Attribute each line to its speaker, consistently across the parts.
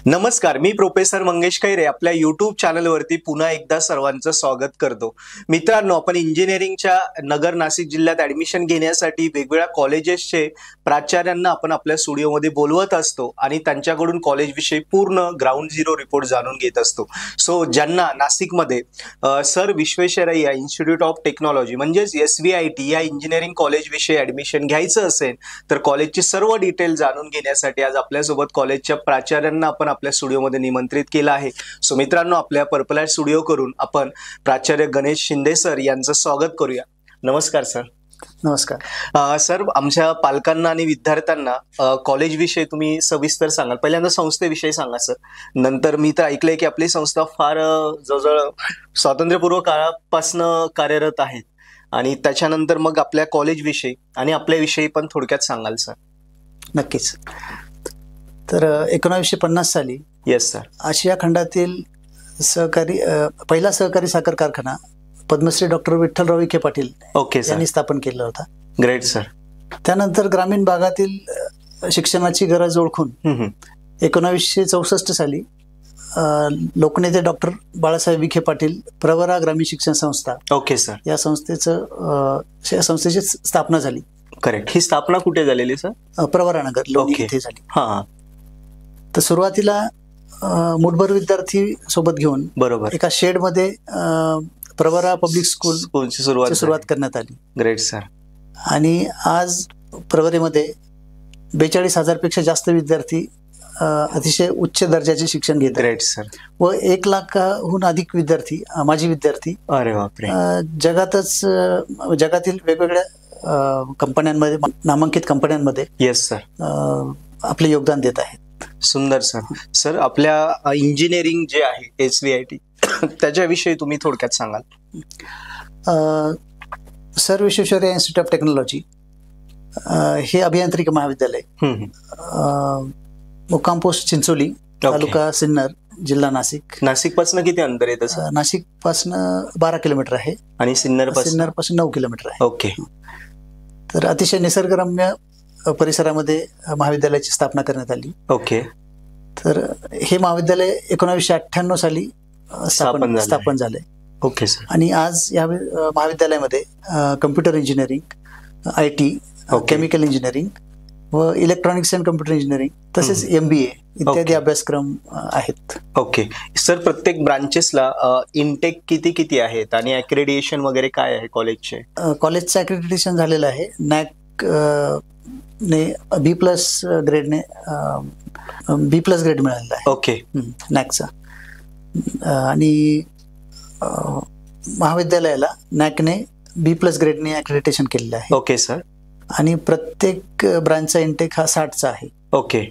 Speaker 1: नमस्कार, मी प्रोफेसर मंगेश खैरे आपल्या यूट्यूब चॅनलवरती पुन्हा एकदा सर्वांचं स्वागत करतो. मित्रांनो, आपण इंजिनिअरिंगच्या नगर नाशिक जिल्ह्यात ऍडमिशन घेण्यासाठी वेगवेगळ्या कॉलेजेसचे प्राचार्यांना आपण आपल्या स्टुडिओमध्ये बोलवत असतो आणि त्यांच्याकडून कॉलेजविषयी पूर्ण ग्राउंड झिरो रिपोर्ट जाणून घेत असतो. सो ज्यांना नाशिकमध्ये sir Visvesvaraya institute of technology म्हणजेच SVIT या इंजिनिअरिंग कॉलेजविषयी ऍडमिशन घ्यायचं असेल तर कॉलेजची सर्व डिटेल जाणून घेण्यासाठी आज आपल्यासोबत कॉलेजच्या प्राचार्यांना आपण आपल्या स्टुडिओमध्ये निमंत्रित केलं आहे. सो मित्रांनो, आपल्या पर्पल आर्ट स्टुडिओ करून आपण प्राचार्य गणेश शिंदे सर यांचं स्वागत करूया. नमस्कार सर.
Speaker 2: नमस्कार
Speaker 1: सर, आमच्या पालकांना आणि विद्यार्थ्यांना कॉलेजविषयी तुम्ही सविस्तर सांगाल. पहिल्यांदा संस्थेविषयी सांगा सर. नंतर मी तर ऐकलंय की आपली संस्था फार जवळजवळ स्वातंत्र्यपूर्व काळापासून कार्यरत आहे आणि त्याच्यानंतर मग आपल्या कॉलेजविषयी आणि आपल्याविषयी पण थोडक्यात सांगाल सर.
Speaker 2: नक्कीच. तर 1950 साली
Speaker 1: येस सर,
Speaker 2: आशिया खंडातील पहिला सहकारी साखर कारखाना Padmashri doctor Vitthalrao Vikhe Patil
Speaker 1: okay sir
Speaker 2: यांनी स्थापन केला होता.
Speaker 1: Great sir.
Speaker 2: त्यानंतर ग्रामीण भागातील शिक्षणाची गरज ओळखून 1964 साली लोकनेते डॉक्टर बाळासाहेब विखे पाटील प्रवरा ग्रामीण शिक्षण संस्था
Speaker 1: ओके सर
Speaker 2: या संस्थेची स्थापना झाली.
Speaker 1: करेक्ट. ही स्थापना कुठे झालेली सर?
Speaker 2: प्रवरानगर लोणी
Speaker 1: ओके.
Speaker 2: येथे झाली.
Speaker 1: हा,
Speaker 2: तर सुरुवातीला मुठभर विद्यार्थी सोबत घेऊन
Speaker 1: बरोबर
Speaker 2: एका शेडमध्ये प्रवरा पब्लिक
Speaker 1: स्कूलची
Speaker 2: सुरुवात करण्यात आली.
Speaker 1: Great sir.
Speaker 2: आणि आज प्रवरेमध्ये 42,000 पेक्षा जास्त विद्यार्थी अतिशय उच्च दर्जाचे शिक्षण घेतात.
Speaker 1: Great sir.
Speaker 2: व 1 लाखाहून अधिक विद्यार्थी माजी विद्यार्थी
Speaker 1: अरे बापरे.
Speaker 2: जगातील वेगवेगळ्या कंपन्यांमध्ये, नामांकित कंपन्यांमध्ये
Speaker 1: येस सर
Speaker 2: आपले योगदान देत आहेत.
Speaker 1: सुंदर सर. सर, आपल्या इंजिनिअरिंग जे आहे SVIT त्याच्याविषयी तुम्ही थोडक्यात सांगाल.
Speaker 2: Sir Visvesvaraya institute of technology हे अभियांत्रिकी महाविद्यालय मुक्काम पोस्ट चिंचोली, तालुका सिन्नर, जिल्हा नाशिक.
Speaker 1: नाशिक पासून किती अंतर येतं सर?
Speaker 2: नाशिक पासून 12 किलोमीटर आहे
Speaker 1: आणि सिन्नर
Speaker 2: पासून 9 किलोमीटर आहे.
Speaker 1: ओके.
Speaker 2: तर अतिशय निसर्गरम्य परिसरामध्ये महाविद्यालयाची स्थापना करण्यात आली.
Speaker 1: ओके.
Speaker 2: तर हे महाविद्यालय 1998 साली स्थापन झाले.
Speaker 1: Okay sir.
Speaker 2: आणि आज या महाविद्यालयामध्ये computer engineering, IT, chemical engineering व इलेक्ट्रॉनिक्स अँड कम्प्युटर इंजिनिअरिंग तसेच MBA इत्यादी अभ्यासक्रम आहेत.
Speaker 1: ओके. सर, प्रत्येक ब्रांचेसला इनटेक किती आहेत आणि अक्रेडिटेशन वगैरे काय आहे कॉलेजचे?
Speaker 2: कॉलेजचं अक्रेडिटेशन झालेलं आहे. NAAC ने B+ ग्रेडने B+ ग्रेड मिळालेला आहे.
Speaker 1: ओके.
Speaker 2: NAACचा. आणि महाविद्यालयाला NAAC ने B+ ग्रेडने अक्रेडिटेशन केलेलं आहे.
Speaker 1: Okay sir.
Speaker 2: आणि प्रत्येक ब्रांचचा इंटेक हा 60चा आहे.
Speaker 1: ओके.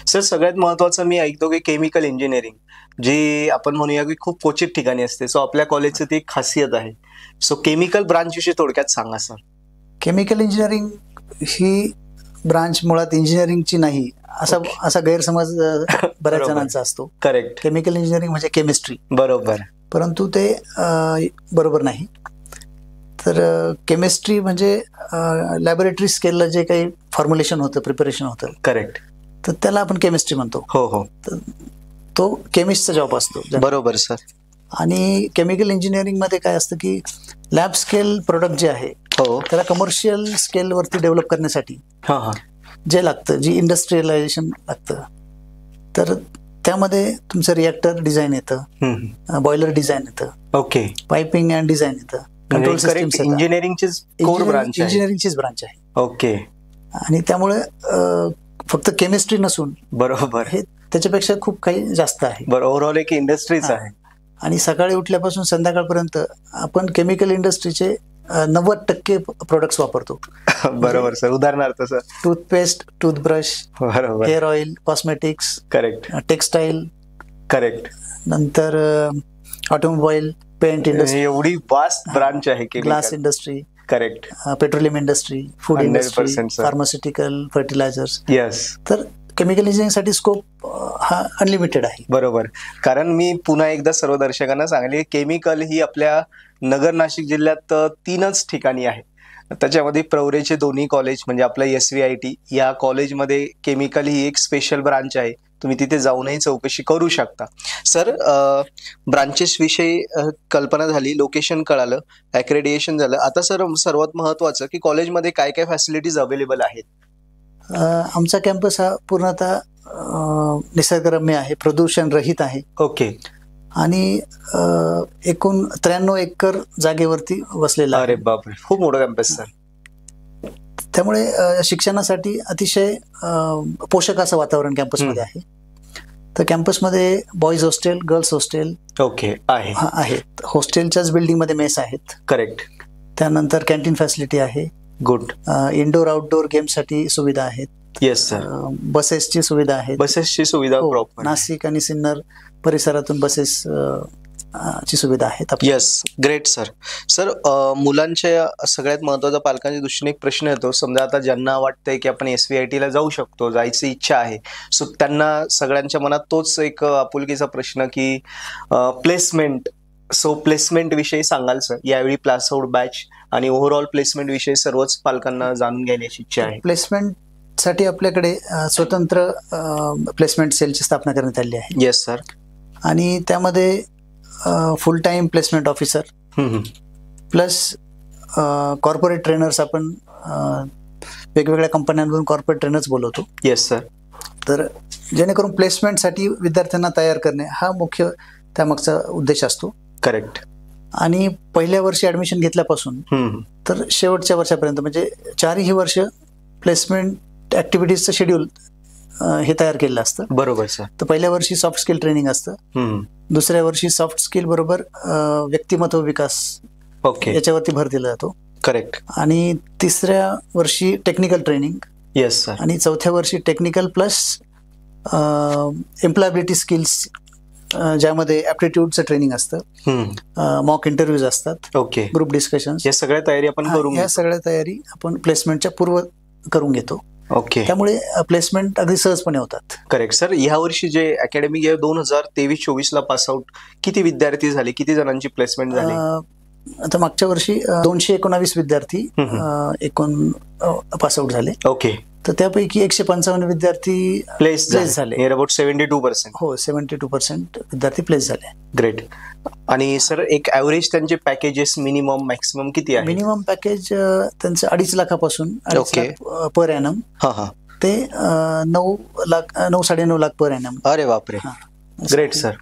Speaker 1: सर, सगळ्यात महत्वाचं मी ऐकतो की केमिकल इंजिनिअरिंग जी आपण म्हणूया की खूप क्वचित ठिकाणी असते. सो आपल्या कॉलेजची ती एक खासियत आहे. सो केमिकल ब्रांच विषयी थोडक्यात सांगा सर.
Speaker 2: केमिकल इंजिनिअरिंग ही ब्रांच मुळात इंजिनिअरिंगची नाही असा गैरसमज बऱ्याच जणांचा असतो.
Speaker 1: करेक्ट.
Speaker 2: केमिकल इंजिनिअरिंग म्हणजे केमिस्ट्री.
Speaker 1: बरोबर.
Speaker 2: परंतु ते बरोबर नाही. तर केमिस्ट्री म्हणजे लॅबोरेटरी स्केलला जे काही फॉर्म्युलेशन होतं, प्रिपरेशन होतं.
Speaker 1: करेक्ट.
Speaker 2: तर त्याला आपण केमिस्ट्री म्हणतो.
Speaker 1: हो.
Speaker 2: तो केमिस्टचा जॉब असतो.
Speaker 1: बरोबर सर.
Speaker 2: आणि केमिकल इंजिनिअरिंग मध्ये काय असतं की लॅब स्केल प्रोडक्ट जे आहे त्याला कमर्शियल स्केलवरती डेव्हलप करण्यासाठी जे लागतं, जी इंडस्ट्रियलायझेशन लागतं, तर त्यामध्ये तुमचं रिएक्टर डिझाईन येतं, बॉयलर डिझाईन येतं.
Speaker 1: ओके.
Speaker 2: पायपिंग अँड डिझाईन येतं. कंट्रोल सिस्टम इंजिनिअरिंगचीच ब्रांच आहे.
Speaker 1: ओके.
Speaker 2: आणि त्यामुळे फक्त केमिस्ट्री नसून
Speaker 1: बरोबर
Speaker 2: हे त्याच्यापेक्षा खूप काही जास्त आहे.
Speaker 1: ओव्हरऑल एक इंडस्ट्रीच आहे.
Speaker 2: आणि सकाळी उठल्यापासून संध्याकाळपर्यंत आपण केमिकल इंडस्ट्रीचे 90% प्रोडक्ट्स वापरतो.
Speaker 1: बरोबर सर. उदाहरणार्थ सर
Speaker 2: टूथपेस्ट, टूथब्रश,
Speaker 1: बरोबर,
Speaker 2: hair oil, cosmetics,
Speaker 1: correct,
Speaker 2: textile,
Speaker 1: correct,
Speaker 2: नंतर ऑटोमोबाईल, पेंट इंडस्ट्री,
Speaker 1: एवढी वास्ट ब्रांच आहे.
Speaker 2: Glass industry,
Speaker 1: correct,
Speaker 2: petroleum industry, food industry, pharmaceutical, fertilisers.
Speaker 1: Yes.
Speaker 2: तर केमिकल इंजिनिअरिंगसाठी स्कोप हा अनलिमिटेड आहे.
Speaker 1: बरोबर. कारण मी पुन्हा एकदा सर्व दर्शकांना सांगले, केमिकल ही आपल्या नगर नाशिक जिल्ह्यात 3च ठिकाणी आहे. त्याच्यामध्ये प्रवरेचे दोन्ही कॉलेज म्हणजे आपलं SVIT या कॉलेजमध्ये केमिकल ही एक स्पेशल ब्रांच आहे. तुम्ही तिथे जाऊनही चौकशी करू शकता. सर, ब्रांचेस विषयी कल्पना झाली, लोकेशन कळालं, ॲक्रेडिएशन झालं. आता सर सर्वात महत्वाचं की कॉलेजमध्ये काय काय फॅसिलिटीज अवेलेबल आहेत?
Speaker 2: आमचा कॅम्पस हा पूर्णतः निसर्गरम्य आहे, प्रदूषण रहित आहे.
Speaker 1: ओके.
Speaker 2: आणि एकूण 93 एकर जागेवरती वसलेला आहे.
Speaker 1: अरे बापरे, खूप मोठा कॅम्पस सर.
Speaker 2: त्यामुळे शिक्षणासाठी अतिशय पोषक असं वातावरण कॅम्पसमध्ये आहे. तर कॅम्पसमध्ये boys hostel, girls hostel
Speaker 1: okay
Speaker 2: आहेत. हॉस्टेलच्याच बिल्डिंगमध्ये मेस आहेत.
Speaker 1: करेक्ट.
Speaker 2: त्यानंतर कॅन्टीन फॅसिलिटी आहे.
Speaker 1: गुड.
Speaker 2: इंडोर आउटडोर गेमसाठी सुविधा आहेत.
Speaker 1: Yes sir.
Speaker 2: बसेसची सुविधा आहे.
Speaker 1: बसेसची सुविधा प्रॉपर.
Speaker 2: नाशिक आणि सिन्नर परिसरातून बसेस ची सुविधा आहे.
Speaker 1: Yes, great sir. सर, मुलांच्या सगळ्यात महत्वाचा पालकांच्या दृष्टीने एक प्रश्न येतो. समजा आता ज्यांना वाटतंय की आपण SVIT ला जाऊ शकतो, जायची इच्छा आहे, सो त्यांना सगळ्यांच्या मनात तोच एक आपुलकीचा प्रश्न की प्लेसमेंट. सो प्लेसमेंट विषयी सांगाल सर? यावेळी पास आउट बॅच आणि ओव्हरऑल प्लेसमेंट विषयी सर्वच पालकांना जाणून घेण्याची इच्छा आहे.
Speaker 2: प्लेसमेंट साठी आपल्याकडे स्वतंत्र प्लेसमेंट सेलची स्थापना करण्यात आली आहे.
Speaker 1: Yes sir.
Speaker 2: आणि त्यामध्ये फुल time placement officer plus corporate trainers, आपण वेगवेगळ्या कंपन्यांमधून कॉर्पोरेट ट्रेनर्स बोलवतो.
Speaker 1: Yes sir.
Speaker 2: तर जेणेकरून प्लेसमेंटसाठी विद्यार्थ्यांना तयार करणे हा मुख्य त्यामागचा उद्देश असतो.
Speaker 1: करेक्ट.
Speaker 2: आणि पहिल्या वर्षी ऍडमिशन घेतल्यापासून तर शेवटच्या वर्षापर्यंत म्हणजे 4ही वर्ष प्लेसमेंट ऍक्टिव्हिटीजचं शेड्यूल हे तयार केलेलं असतं.
Speaker 1: बरोबर सर.
Speaker 2: तर पहिल्या वर्षी सॉफ्ट स्किल ट्रेनिंग असतं. दुसऱ्या वर्षी सॉफ्ट स्किल बरोबर व्यक्तिमत्व विकास याच्यावरती भर दिला जातो.
Speaker 1: करेक्ट.
Speaker 2: आणि तिसऱ्या वर्षी टेक्निकल ट्रेनिंग.
Speaker 1: Yes sir.
Speaker 2: आणि चौथ्या वर्षी टेक्निकल प्लस एम्प्लॉयबिलिटी स्किल्स, ज्यामध्ये ऍप्टिट्यूडचं ट्रेनिंग असतं, मॉक इंटरव्ह्यूज असतात,
Speaker 1: ओके,
Speaker 2: ग्रुप डिस्कशन.
Speaker 1: या सगळ्या तयारी आपण करून
Speaker 2: या सगळ्या तयारी आपण प्लेसमेंटच्या पूर्व करून घेतो.
Speaker 1: ओके.
Speaker 2: त्यामुळे प्लेसमेंट अगदी सहजपणे होतात.
Speaker 1: Correct sir. या वर्षी जे अकॅडमिक इयर 2023-24 ला पास आउट किती विद्यार्थी झाले, किती जणांची प्लेसमेंट झाली?
Speaker 2: आता मागच्या वर्षी 219 विद्यार्थी एकूण पास आउट झाले.
Speaker 1: ओके.
Speaker 2: तर त्यापैकी 155 विद्यार्थी
Speaker 1: प्लेस झाले. Near about 72%.
Speaker 2: हो, 72% विद्यार्थी प्लेस झाले.
Speaker 1: ग्रेट. आणि सर एक ॲव्हरेज त्यांचे पॅकेजेस मिनिमम मॅक्सिमम किती आहे?
Speaker 2: मिनिमम पॅकेज त्यांचं 2.5 लाखापासून 2.5 लाख पर ॲनम ते 9-9.5 लाख पर ॲनम.
Speaker 1: अरे बापरे, ग्रेट सर.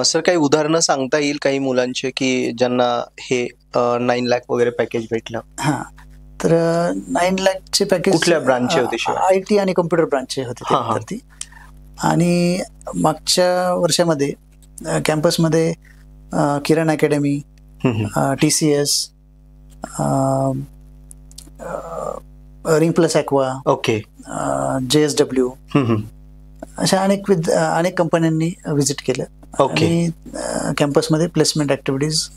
Speaker 1: सर काही उदाहरणं सांगता येईल काही मुलांचे की ज्यांना हे 9 लाख वगैरे पॅकेज भेटलं?
Speaker 2: हा, तर 9 लाखचे पॅकेज
Speaker 1: कुठल्या ब्रांचचे होते?
Speaker 2: IT आणि कम्प्युटर ब्रांचचे होते विद्यार्थी. आणि मागच्या वर्षामध्ये कॅम्पसमध्ये Kiran academy, TCS, ring plus aqua,
Speaker 1: okay,
Speaker 2: JSW अशा अनेक कंपन्यांनी व्हिजिट केलं.
Speaker 1: ओके.
Speaker 2: आणि कॅम्पसमध्ये प्लेसमेंट ऍक्टिव्हिटीज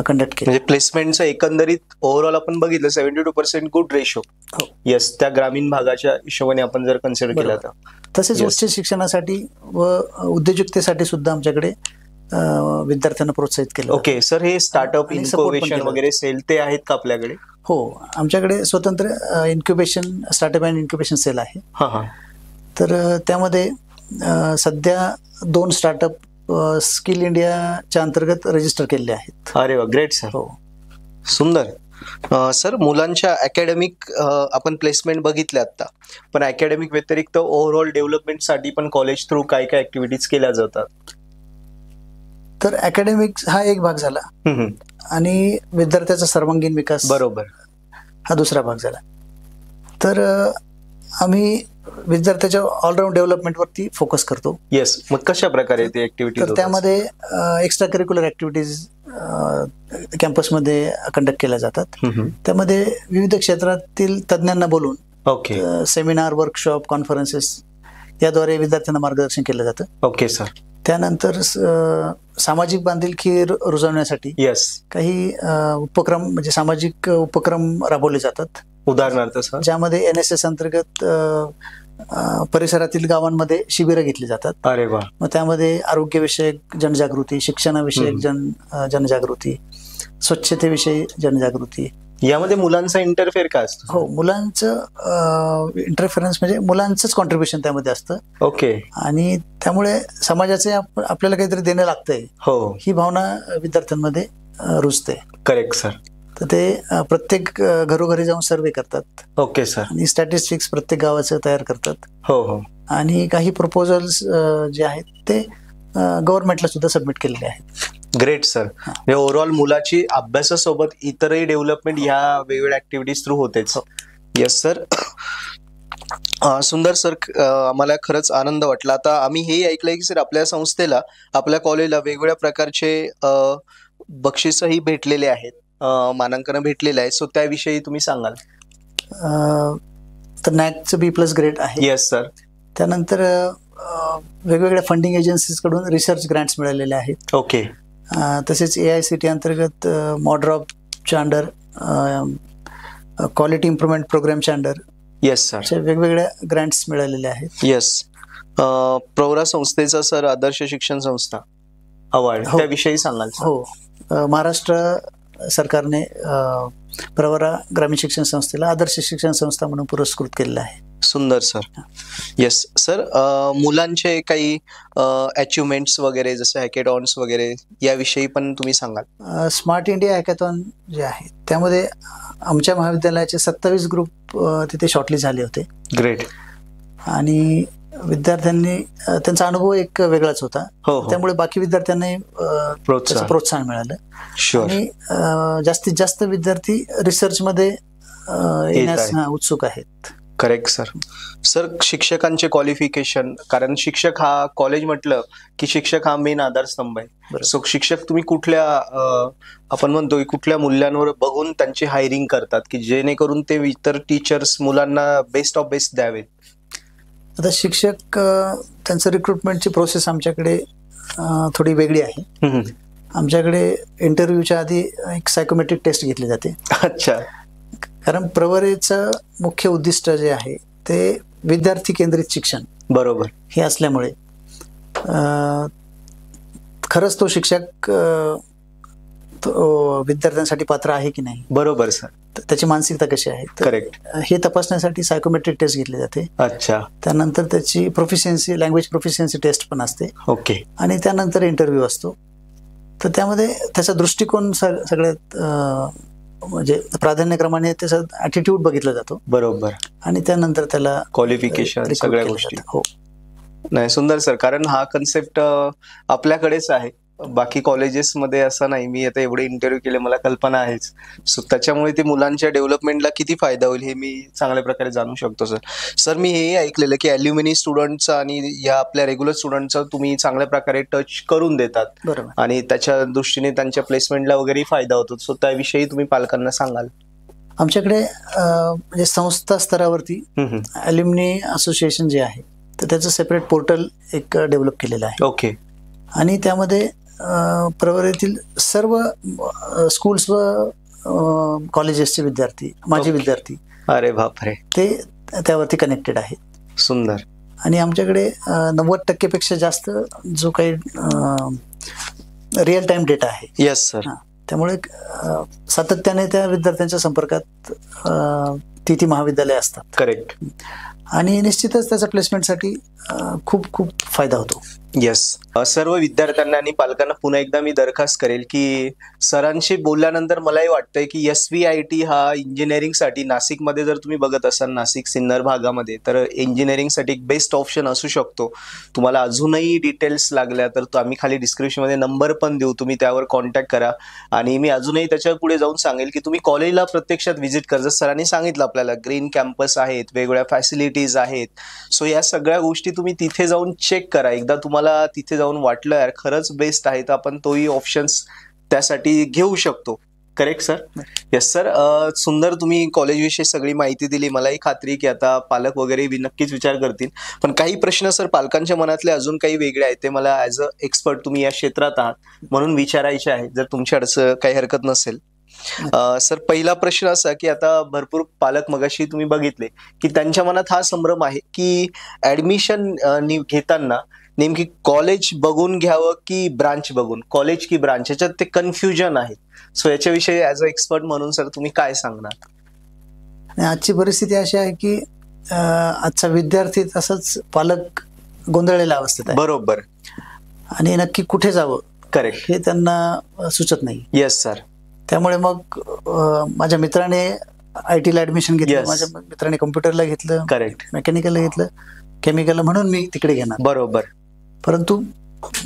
Speaker 2: कंडक्ट केली.
Speaker 1: म्हणजे प्लेसमेंटचं एकंदरीत ओव्हरऑल आपण बघितलं 72% गुड रेशो. येस, त्या ग्रामीण भागाच्या हिशोबाने आपण जर कन्सिडर केलं तर.
Speaker 2: तसेच उच्च शिक्षणासाठी व उद्योजकतेसाठी सुद्धा आमच्याकडे विद्यार्थ्यांना प्रोत्साहित केलं.
Speaker 1: Okay sir. हे स्टार्टअप इन्क्युबेशन वगैरे सेल ते आहेत का आपल्याकडे?
Speaker 2: हो, आमच्याकडे स्वतंत्र incubation, startup and incubation cell आहे. तर त्यामध्ये सध्या 2 स्टार्टअप स्किल इंडियाच्या अंतर्गत रजिस्टर केलेले आहेत.
Speaker 1: अरे वा, ग्रेट सर.
Speaker 2: हो,
Speaker 1: सुंदर. सर मुलांच्या अकॅडमिक आपण प्लेसमेंट बघितले आता, पण अकॅडमिक व्यतिरिक्त ओव्हरऑल डेव्हलपमेंटसाठी पण कॉलेज थ्रू काय काय ऍक्टिव्हिटीज केल्या जातात?
Speaker 2: तर अकॅडमिक हा एक भाग झाला आणि विद्यार्थ्याचा सर्वांगीण विकास
Speaker 1: बरोबर
Speaker 2: हा दुसरा भाग झाला. तर आम्ही विद्यार्थ्याच्या ऑलराऊंड डेव्हलपमेंट वरती फोकस करतो.
Speaker 1: येस. मग कशा प्रकारे ते ऍक्टिव्हिटीज?
Speaker 2: तर त्यामध्ये एक्स्ट्रा करिक्युलर ऍक्टिव्हिटीज कॅम्पसमध्ये कंडक्ट केल्या जातात. त्यामध्ये विविध क्षेत्रातील तज्ज्ञांना बोलून
Speaker 1: ओके
Speaker 2: सेमिनार, वर्कशॉप, कॉन्फरन्सेस याद्वारे विद्यार्थ्यांना मार्गदर्शन केलं जातं.
Speaker 1: Okay sir.
Speaker 2: त्यानंतर सामाजिक बांधिलकी रुजवण्यासाठी काही उपक्रम म्हणजे सामाजिक उपक्रम राबवले जातात.
Speaker 1: उदाहरणार्थ सर,
Speaker 2: ज्यामध्ये NSS अंतर्गत परिसरातील गावांमध्ये शिबिरं घेतली जातात.
Speaker 1: अरे वा.
Speaker 2: मग त्यामध्ये आरोग्यविषयक जनजागृती, शिक्षणाविषयक जनजागृती, स्वच्छतेविषयी जनजागृती,
Speaker 1: यामध्ये मुलांचा इंटरफेअर काय असतो?
Speaker 2: हो, मुलांचं इंटरफेरन्स म्हणजे मुलांचंच कॉन्ट्रीब्युशन त्यामध्ये असतं.
Speaker 1: ओके.
Speaker 2: आणि त्यामुळे समाजाचे आपल्याला काहीतरी देणं लागतंय,
Speaker 1: हो,
Speaker 2: ही भावना विद्यार्थ्यांमध्ये रुजते.
Speaker 1: Correct sir.
Speaker 2: तर ते प्रत्येक घरोघरी जाऊन सर्वे करतात.
Speaker 1: Okay sir.
Speaker 2: आणि स्टॅटिस्टिक्स प्रत्येक गावाचं तयार करतात.
Speaker 1: हो हो.
Speaker 2: आणि काही प्रपोजल्स जे आहेत ते गव्हर्नमेंटला सुद्धा सबमिट केलेले आहेत.
Speaker 1: Great sir. म्हणजे ओव्हरऑल मुलाची अभ्यासासोबत इतरही डेव्हलपमेंट ह्या वेगवेगळ्या ऍक्टिव्हिटीज थ्रू होतेच. Yes sir. सुंदर सर, आम्हाला खरंच आनंद वाटला. आता आम्ही हे ऐकलंय की सर आपल्या संस्थेला, आपल्या कॉलेजला वेगवेगळ्या प्रकारचे बक्षीसही भेटलेले आहेत, मानांकन भेटलेले आहे. सो त्याविषयी तुम्ही सांगाल?
Speaker 2: तर नॅकचं B+ ग्रेड आहे.
Speaker 1: Yes sir.
Speaker 2: त्यानंतर वेगवेगळ्या फंडिंग एजन्सीज कडून रिसर्च ग्रँट्स मिळालेले आहेत.
Speaker 1: ओके.
Speaker 2: तसेच AICTE अंतर्गत मॉडरॉपच्या अंडर, क्वालिटी इम्प्रुव्हमेंट प्रोग्रामच्या अंडर
Speaker 1: येस सर
Speaker 2: वेगवेगळ्या ग्रँट्स मिळालेले आहेत.
Speaker 1: येस. प्रवरा संस्थेचा सर आदर्श शिक्षण संस्था अवॉर्ड, त्याविषयी सांगाल?
Speaker 2: हो, महाराष्ट्र सरकारने प्रवरा ग्रामीण शिक्षण संस्थेला आदर्श शिक्षण संस्था म्हणून पुरस्कृत केलेला आहे.
Speaker 1: सुंदर सर. Yes sir. मुलांचे काही अचिव्हमेंट्स वगैरे जसे हॅकेथॉन्स वगैरे याविषयी पण तुम्ही सांगाल?
Speaker 2: स्मार्ट इंडिया हॅकेथॉन जे आहे त्यामध्ये आमच्या महाविद्यालयाचे 27 ग्रुप तिथे शॉर्टलिस्ट झाले होते.
Speaker 1: ग्रेट.
Speaker 2: आणि विद्यार्थ्यांनी त्यांचा अनुभव एक वेगळाच होता. त्यामुळे बाकी विद्यार्थ्यांनाही प्रोत्साहन मिळालं. आणि जास्तीत जास्त विद्यार्थी रिसर्च मध्ये येण्यास उत्सुक आहेत.
Speaker 1: Correct sir. सर शिक्षकांचे क्वालिफिकेशन, कारण शिक्षक हा, कॉलेज म्हटलं की शिक्षक हा मेन आधारस्तंभ आहे. सो शिक्षक तुम्ही कुठल्या, आपण म्हणतो की कुठल्या मूल्यांवर बघून त्यांची हायरिंग करतात की जेणेकरून ते इतर टीचर्स मुलांना बेस्ट ऑफ बेस्ट द्यावेत?
Speaker 2: आता शिक्षक, त्यांचं रिक्रुटमेंटची प्रोसेस आमच्याकडे थोडी वेगळी आहे. आमच्याकडे इंटरव्ह्यूच्या आधी एक सायकोमेट्रिक टेस्ट घेतली जाते.
Speaker 1: अच्छा.
Speaker 2: कारण प्रवरेचं मुख्य उद्दिष्ट जे आहे ते विद्यार्थी केंद्रित शिक्षण
Speaker 1: बरोबर
Speaker 2: हे असल्यामुळे खरंच तो शिक्षक विद्यार्थ्यांसाठी पात्र आहे की नाही.
Speaker 1: बरोबर सर.
Speaker 2: त्याची मानसिकता कशी आहे.
Speaker 1: करेक्ट.
Speaker 2: हे तपासण्यासाठी सायकोमेट्रिक टेस्ट घेतली जाते.
Speaker 1: अच्छा. त्यानंतर
Speaker 2: त्याची प्रोफिशियन्सी, लँग्वेज प्रोफिशियन्सी टेस्ट पण असते.
Speaker 1: ओके.
Speaker 2: आणि त्यानंतर इंटरव्ह्यू असतो. तर त्यामध्ये त्याचा दृष्टिकोन सगळ्यात म्हणजे प्राधान्यक्रमाने त्याचा ॲटिट्यूड बघितला जातो.
Speaker 1: बरोबर.
Speaker 2: आणि त्यानंतर त्याला
Speaker 1: क्वालिफिकेशन सगळ्या गोष्टी.
Speaker 2: हो.
Speaker 1: नाही, सुंदर सर. कारण हा कन्सेप्ट आपल्याकडेच आहे, बाकी कॉलेजेसमध्ये असं नाही. मी आता एवढे इंटरव्ह्यू केले, मला कल्पना आहेच. सो त्याच्यामुळे ते मुलांच्या डेव्हलपमेंटला किती फायदा होईल हे मी चांगल्या प्रकारे जाणू शकतो सर. सर मी हे ऐकलेलं की ॲल्युमिनी स्टुडंटचा आणि या आपल्या रेग्युलर स्टुडंटचा तुम्ही चांगल्या प्रकारे टच करून देतात.
Speaker 2: बरोबर.
Speaker 1: आणि त्याच्या दृष्टीने त्यांच्या प्लेसमेंटला वगैरे फायदा होतो. सो त्याविषयी तुम्ही पालकांना सांगाल?
Speaker 2: आमच्याकडे म्हणजे संस्था स्तरावरती ॲल्युमिनी असोसिएशन जे आहे तर त्याचं सेपरेट पोर्टल एक डेव्हलप केलेलं आहे.
Speaker 1: ओके.
Speaker 2: आणि त्यामध्ये प्रवरेतील सर्व स्कूल्स व कॉलेजेसचे विद्यार्थी, माजी विद्यार्थी,
Speaker 1: अरे बापरे,
Speaker 2: ते त्यावरती कनेक्टेड आहेत.
Speaker 1: सुंदर.
Speaker 2: आणि आमच्याकडे 90% पेक्षा जास्त जो काही रिअल टाइम डेटा आहे.
Speaker 1: Yes sir.
Speaker 2: त्यामुळे सातत्याने त्या विद्यार्थ्यांच्या संपर्कात ती महाविद्यालय असतात.
Speaker 1: करेक्ट.
Speaker 2: आणि निश्चितच त्याचा प्लेसमेंटसाठी खूप खूप फायदा होतो.
Speaker 1: येस. सर्व विद्यार्थ्यांना आणि पालकांना पुन्हा एकदा मी दरखास्त करेल की सरांशी बोलल्यानंतर मलाही वाटतंय की SVIT हा इंजिनिअरिंगसाठी नाशिकमध्ये जर तुम्ही बघत असाल, नाशिक सिन्नर भागामध्ये, तर इंजिनिअरिंगसाठी एक बेस्ट ऑप्शन असू शकतो. तुम्हाला अजूनही डिटेल्स लागल्या तर आम्ही खाली डिस्क्रिप्शनमध्ये नंबर पण देऊ, तुम्ही त्यावर कॉन्टॅक्ट करा. आणि मी अजूनही त्याच्या पुढे जाऊन सांगेल की तुम्ही कॉलेजला प्रत्यक्षात व्हिजिट करा. जसं सरांनी सांगितलं आपल्याला ग्रीन कॅम्पस आहेत, वेगवेगळ्या फॅसिलिटीज आहेत. सो या सगळ्या गोष्टी तुम्ही तिथे जाऊन चेक करा. एकदा तुम्हाला तिथे जाऊन वाटलं यार खरंच बेस्ट आहे, तर आपण तोही ऑप्शन्स त्यासाठी घेऊ शकतो. Correct sir? Yes sir. सुंदर तुम्ही कॉलेजविषयी सगळी माहिती दिली. मलाही खात्री की आता पालक वगैरे नक्कीच विचार करतील. पण काही प्रश्न सर पालकांच्या मनातले अजून काही वेगळे आहेत, ते मला ॲज अ एक्सपर्ट, तुम्ही या क्षेत्रात आहात म्हणून विचारायचे आहे, जर तुमच्याकडचं काही हरकत नसेल. सर पहिला प्रश्न असा की आता भरपूर पालक मगाशी तुम्ही बघितले की त्यांच्या मनात हा संभ्रम आहे की ऍडमिशन घेताना नेमकी कॉलेज बघून घ्यावं की ब्रांच बघून, कॉलेज की ब्रांच, याच्यात ते कन्फ्युजन आहे. सो याच्याविषयी ऍज अ एक्सपर्ट म्हणून सर तुम्ही काय सांगणार?
Speaker 2: आजची परिस्थिती अशी आहे की आजचा विद्यार्थी तसंच पालक गोंधळलेल्या अवस्थेत आहे.
Speaker 1: बरोबर.
Speaker 2: आणि नक्की कुठे जावं
Speaker 1: करेक्ट
Speaker 2: हे त्यांना सुचत नाही.
Speaker 1: Yes sir.
Speaker 2: त्यामुळे मग माझ्या मित्राने IT ला ऍडमिशन घेतलं,
Speaker 1: Yes.
Speaker 2: माझ्या मित्राने कम्प्युटरला घेतलं,
Speaker 1: करेक्ट.
Speaker 2: मेकॅनिकलला घेतलं, केमिकलला, म्हणून मी तिकडे घेणार.
Speaker 1: बरोबर.
Speaker 2: परंतु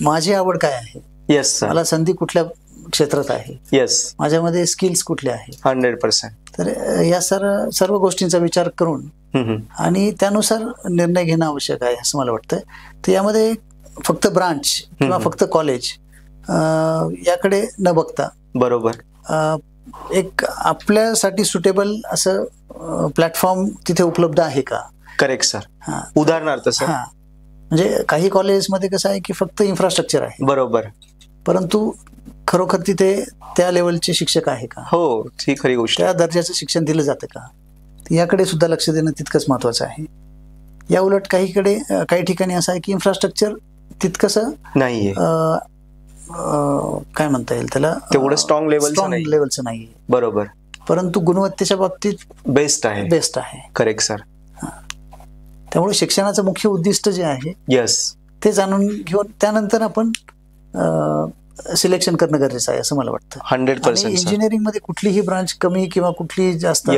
Speaker 2: माझी आवड काय आहे,
Speaker 1: येस सर.
Speaker 2: मला संधी कुठल्या क्षेत्रात आहे,
Speaker 1: येस.
Speaker 2: माझ्यामध्ये स्किल्स कुठले आहे,
Speaker 1: 100%.
Speaker 2: तर या सर्व गोष्टींचा विचार करून आणि त्यानुसार निर्णय घेणं आवश्यक आहे असं मला वाटतं. तर यामध्ये फक्त ब्रांच किंवा फक्त कॉलेज याकडे न बघता,
Speaker 1: बरोबर,
Speaker 2: एक आपल्यासाठी सुटेबल असं प्लॅटफॉर्म तिथे उपलब्ध आहे का.
Speaker 1: Correct sir. उदाहरणार्थ सर,
Speaker 2: म्हणजे काही कॉलेजमध्ये कसं आहे की फक्त इन्फ्रास्ट्रक्चर आहे,
Speaker 1: बरोबर,
Speaker 2: परंतु खरोखर तिथे त्या लेवलचे शिक्षक आहे का,
Speaker 1: हो, ही खरी गोष्ट,
Speaker 2: त्या दर्जाचं शिक्षण दिलं जातं का, याकडे सुद्धा लक्ष देणं तितकंच महत्वाचं आहे. या उलट काही ठिकाणी असं आहे की इन्फ्रास्ट्रक्चर तितकंसं
Speaker 1: नाहीये,
Speaker 2: काय म्हणता येईल त्याला,
Speaker 1: तेवढं स्ट्रॉंग
Speaker 2: लेवलचं नाही.
Speaker 1: बरोबर,
Speaker 2: परंतु गुणवत्तेच्या बाबतीत
Speaker 1: बेस्ट आहे. Correct sir.
Speaker 2: त्यामुळे शिक्षणाचं मुख्य उद्दिष्ट जे आहे,
Speaker 1: येस,
Speaker 2: ते जाणून घेऊन त्यानंतर आपण सिलेक्शन करणं गरजेचं आहे असं मला वाटतं.
Speaker 1: 100%.
Speaker 2: इंजिनिअरिंग मध्ये कुठलीही ब्रांच कमी किंवा कुठली जास्त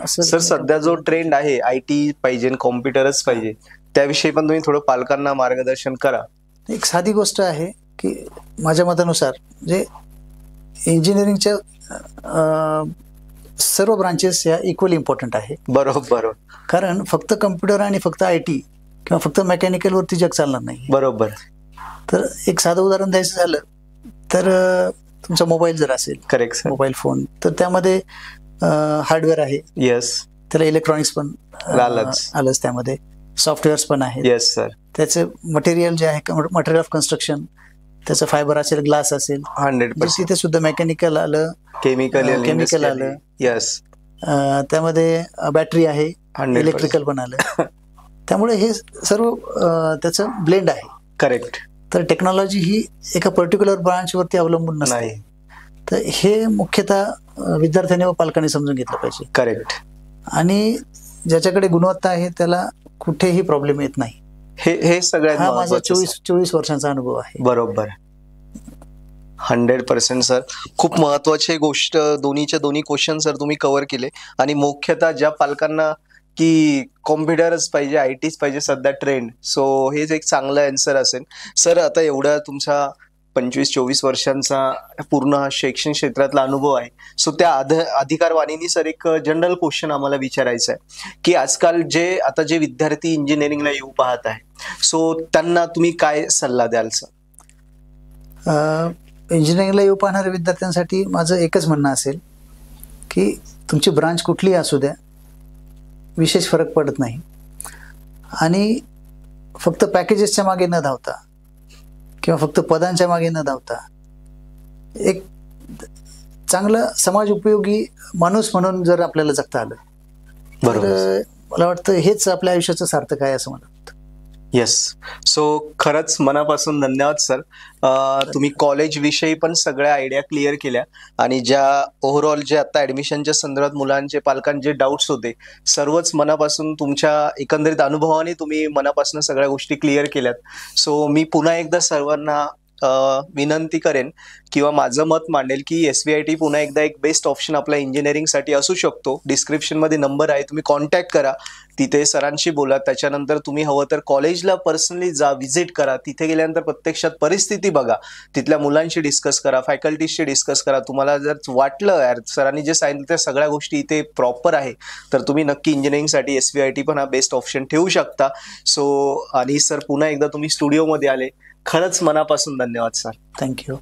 Speaker 1: सर, सध्या जो ट्रेंड आहे IT पाहिजे, कॉम्प्युटरच पाहिजे, त्याविषयी पण तुम्ही थोडं पालकांना मार्गदर्शन करा.
Speaker 2: एक साधी गोष्ट आहे की माझ्या मतानुसार जे इंजिनिअरिंगच्या सर्व ब्रांचेस या इक्वली इम्पॉर्टंट आहे.
Speaker 1: बरोबर.
Speaker 2: कारण फक्त कम्प्युटर आणि फक्त IT किंवा फक्त मेकॅनिकल वरती जग चालणार नाही.
Speaker 1: बरोबर.
Speaker 2: तर एक साधं उदाहरण द्यायचं झालं तर तुमचा मोबाईल जर असेल,
Speaker 1: करेक्ट,
Speaker 2: मोबाईल फोन, तर त्यामध्ये हार्डवेअर आहे,
Speaker 1: येस,
Speaker 2: त्याला इलेक्ट्रॉनिक्स पण आलंच, त्यामध्ये सॉफ्टवेअर्स पण आहेत.
Speaker 1: Yes sir.
Speaker 2: त्याचे मटेरियल जे आहे, मटेरियल ऑफ कन्स्ट्रक्शन, त्याचं फायबर असेल, ग्लास असेल,
Speaker 1: 100%.
Speaker 2: तिथे सुद्धा मेकॅनिकल आलं, केमिकल आलं,
Speaker 1: येस,
Speaker 2: त्यामध्ये बॅटरी आहे, इलेक्ट्रिकल पण आलं. त्यामुळे हे सर्व त्याचं ब्लेंड आहे.
Speaker 1: करेक्ट.
Speaker 2: तर टेक्नॉलॉजी ही एका पर्टिक्युलर ब्रांच वरती अवलंबून नसते. तर हे मुख्यतः विद्यार्थ्यांनी व पालकांनी समजून घेतलं पाहिजे.
Speaker 1: करेक्ट.
Speaker 2: आणि ज्याच्याकडे गुणवत्ता आहे त्याला कुठेही प्रॉब्लेम येत नाही.
Speaker 1: हे सगळ्यात
Speaker 2: हा माझा 24 वर्षांचा अनुभव आहे.
Speaker 1: बरोबर, 100% सर. खूप महत्वाची गोष्ट, दोन्ही क्वेश्चन सर तुम्ही कव्हर केले. आणि मुख्यतः ज्या पालकांना की कॉम्प्युटरच पाहिजे, ITच पाहिजे सध्या ट्रेंड, सो हेच एक चांगलं आन्सर असेल. सर, आता एवढा तुमचा 25-24 वर्षांचा पूर्ण हा शैक्षणिक क्षेत्रातला अनुभव आहे, सो त्या अधिकारवाणीने सर एक जनरल क्वेश्चन आम्हाला विचारायचं आहे की आजकाल जे विद्यार्थी इंजिनिअरिंगला येऊ पाहत आहे, सो त्यांना तुम्ही काय सल्ला द्याल सर?
Speaker 2: इंजिनिअरिंगला येऊ पाहणाऱ्या विद्यार्थ्यांसाठी माझं एकच म्हणणं असेल की तुमची ब्रांच कुठलीही असू द्या, विशेष फरक पडत नाही. आणि फक्त पॅकेजेसच्या मागे न धावता किंवा फक्त पदांच्या मागे न धावता एक चांगलं समाज उपयोगी माणूस म्हणून जर आपल्याला जगता आलं, तर मला वाटतं हेच आपल्या आयुष्याचं सार्थक आहे असं मला वाटतं.
Speaker 1: येस. सो खरंच मनापासून धन्यवाद सर. तुम्ही कॉलेज विषयी पण सगळ्या आयडिया क्लिअर केल्या आणि ज्या ओव्हरऑल जे आता ऍडमिशनच्या संदर्भात मुलांचे पालकांचे डाऊट्स होते, सर्वच मनापासून तुमच्या एकंदरीत अनुभवाने तुम्ही मनापासून सगळ्या गोष्टी क्लिअर केल्यात. सो मी पुन्हा एकदा सर्वांना विनंती करेन किंवा माझं मत मांडेल की SVIT पुन्हा एकदा एक बेस्ट ऑप्शन आपल्या इंजिनिअरिंगसाठी असू शकतो. डिस्क्रिप्शन मध्ये नंबर आहे, तुम्ही कॉन्टॅक्ट करा, तिथे सरांशी बोला. त्याच्यानंतर तुम्ही हवं तर कॉलेजला पर्सनली जा, व्हिजिट करा. तिथे गेल्यानंतर प्रत्यक्षात परिस्थिती बघा, तिथल्या मुलांशी डिस्कस करा, फॅकल्टीशी डिस्कस करा. तुम्हाला जर वाटलं यार सरांनी जे सांगितलं त्या सगळ्या गोष्टी इथे प्रॉपर आहे, तर तुम्ही नक्की इंजिनिअरिंगसाठी SVIT पण हा बेस्ट ऑप्शन ठेवू शकता. सो आणि सर पुन्हा एकदा तुम्ही स्टुडिओमध्ये आले, खरंच मनापासून धन्यवाद सर.
Speaker 2: थँक्यू.